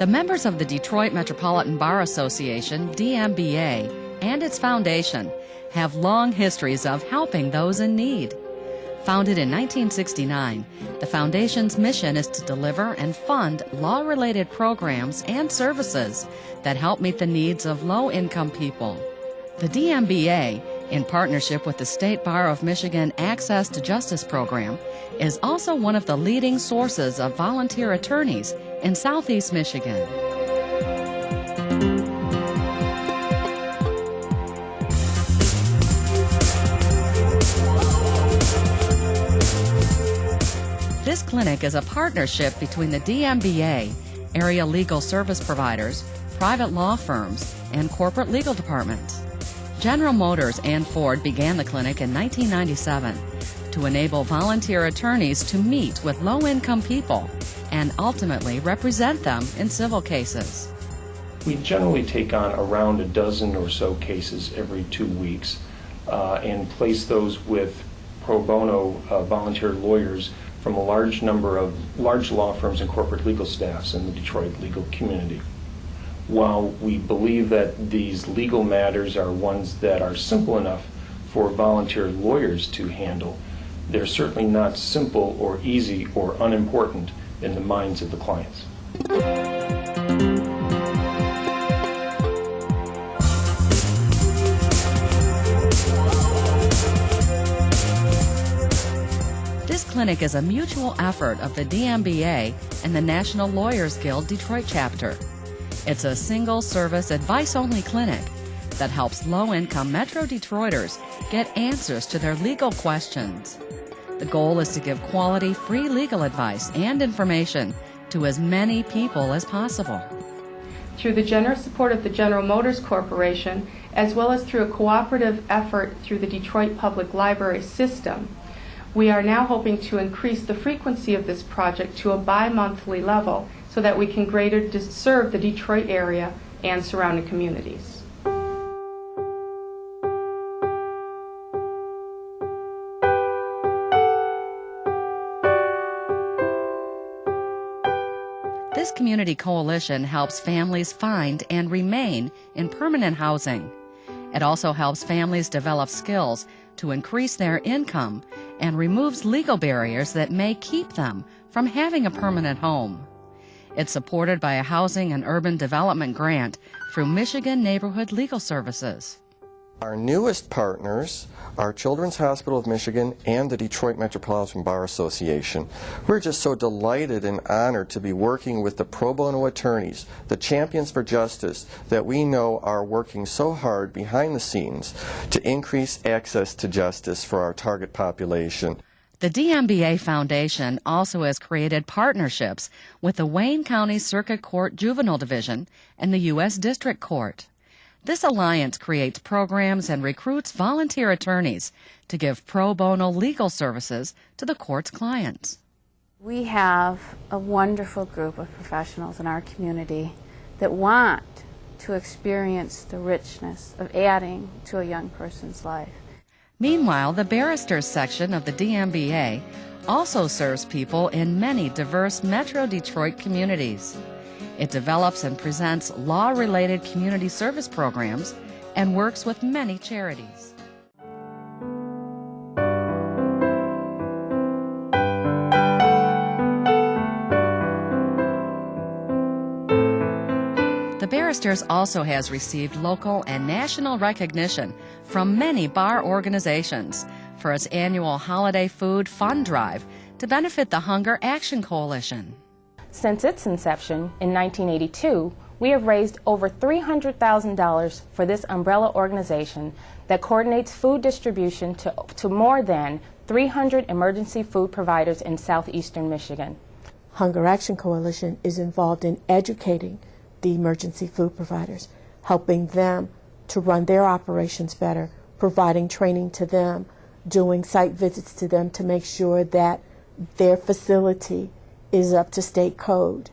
The members of the Detroit Metropolitan Bar Association, DMBA, and its foundation have long histories of helping those in need. Founded in 1969, the foundation's mission is to deliver and fund law-related programs and services that help meet the needs of low-income people. The DMBA, in partnership with the State Bar of Michigan Access to Justice program, is also one of the leading sources of volunteer attorneys in Southeast Michigan. This clinic is a partnership between the DMBA, area legal service providers, private law firms, and corporate legal departments. General Motors and Ford began the clinic in 1997 to enable volunteer attorneys to meet with low-income people and ultimately represent them in civil cases. We generally take on around a dozen or so cases every 2 weeks and place those with pro bono volunteer lawyers from a large number of large law firms and corporate legal staffs in the Detroit legal community. While we believe that these legal matters are ones that are simple enough for volunteer lawyers to handle, they're certainly not simple or easy or unimportant in the minds of the clients. This clinic is a mutual effort of the DMBA and the National Lawyers Guild Detroit chapter. It's a single-service, advice-only clinic that helps low-income Metro Detroiters get answers to their legal questions. The goal is to give quality, free legal advice and information to as many people as possible. Through the generous support of the General Motors Corporation, as well as through a cooperative effort through the Detroit Public Library system, we are now hoping to increase the frequency of this project to a bi-monthly level so that we can greater serve the Detroit area and surrounding communities. This community coalition helps families find and remain in permanent housing. It also helps families develop skills to increase their income and removes legal barriers that may keep them from having a permanent home. It's supported by a Housing and Urban Development grant through Michigan Neighborhood Legal Services. Our newest partners are Children's Hospital of Michigan and the Detroit Metropolitan Bar Association. We're just so delighted and honored to be working with the pro bono attorneys, the champions for justice that we know are working so hard behind the scenes to increase access to justice for our target population. The DMBA Foundation also has created partnerships with the Wayne County Circuit Court Juvenile Division and the U.S. District Court. This alliance creates programs and recruits volunteer attorneys to give pro bono legal services to the court's clients. We have a wonderful group of professionals in our community that want to experience the richness of adding to a young person's life. Meanwhile, the barristers section of the DMBA also serves people in many diverse Metro Detroit communities. It develops and presents law-related community service programs and works with many charities. The Barristers also has received local and national recognition from many bar organizations for its annual Holiday Food Fund Drive to benefit the Hunger Action Coalition. Since its inception in 1982, we have raised over $300,000 for this umbrella organization that coordinates food distribution to more than 300 emergency food providers in southeastern Michigan. Hunger Action Coalition is involved in educating the emergency food providers, helping them to run their operations better, providing training to them, doing site visits to them to make sure that their facility is up to state code,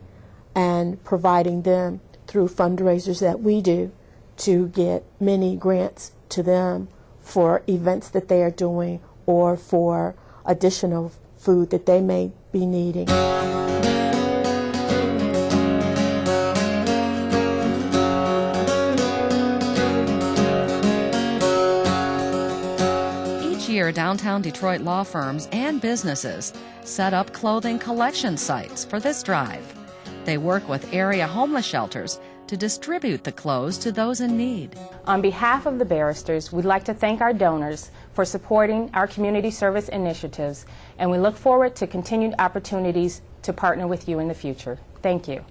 and providing them through fundraisers that we do to get many grants to them for events that they are doing or for additional food that they may be needing. downtown Detroit law firms and businesses set up clothing collection sites for this drive. They work with area homeless shelters to distribute the clothes to those in need. On behalf of the barristers, we'd like to thank our donors for supporting our community service initiatives, and we look forward to continued opportunities to partner with you in the future. Thank you.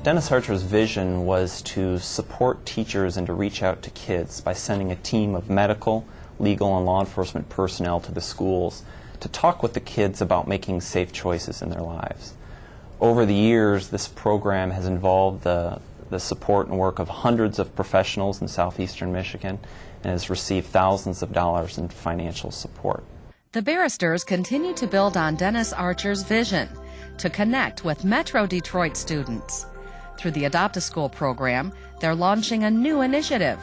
Dennis Archer's vision was to support teachers and to reach out to kids by sending a team of medical, legal, and law enforcement personnel to the schools to talk with the kids about making safe choices in their lives. Over the years, this program has involved the support and work of hundreds of professionals in southeastern Michigan and has received thousands of dollars in financial support. The barristers continue to build on Dennis Archer's vision to connect with Metro Detroit students. Through the Adopt a School program, they're launching a new initiative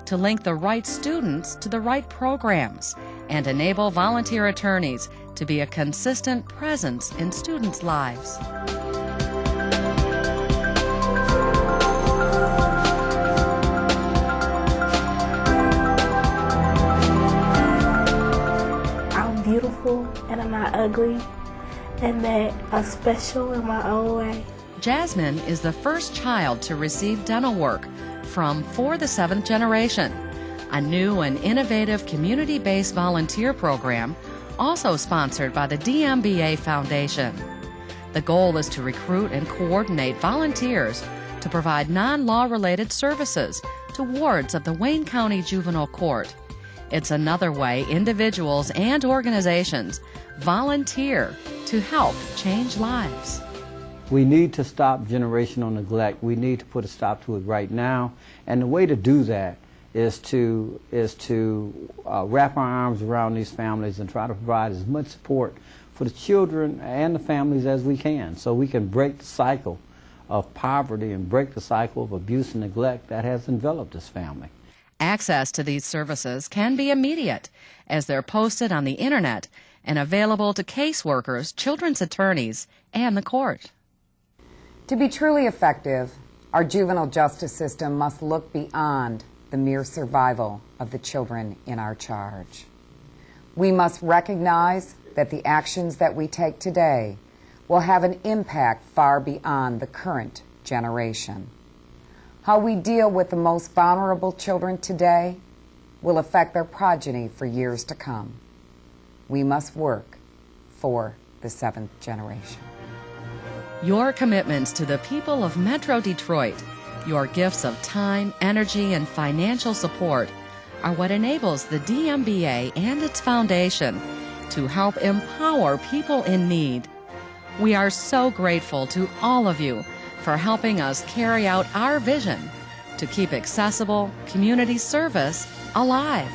to link the right students to the right programs and enable volunteer attorneys to be a consistent presence in students' lives. I'm beautiful and I'm not ugly, and that I'm special in my own way. Jasmine is the first child to receive dental work from For the Seventh Generation, a new and innovative community-based volunteer program also sponsored by the DMBA Foundation. The goal is to recruit and coordinate volunteers to provide non-law related services to wards of the Wayne County Juvenile Court. It's another way individuals and organizations volunteer to help change lives. We need to stop generational neglect. We need to put a stop to it right now. And the way to do that is to wrap our arms around these families and try to provide as much support for the children and the families as we can, so we can break the cycle of poverty and break the cycle of abuse and neglect that has enveloped this family. Access to these services can be immediate, as they're posted on the internet and available to caseworkers, children's attorneys, and the court. To be truly effective, our juvenile justice system must look beyond the mere survival of the children in our charge. We must recognize that the actions that we take today will have an impact far beyond the current generation. How we deal with the most vulnerable children today will affect their progeny for years to come. We must work for the seventh generation. Your commitments to the people of Metro Detroit, your gifts of time, energy, and financial support are what enables the DMBA and its foundation to help empower people in need. We are so grateful to all of you for helping us carry out our vision to keep accessible community service alive.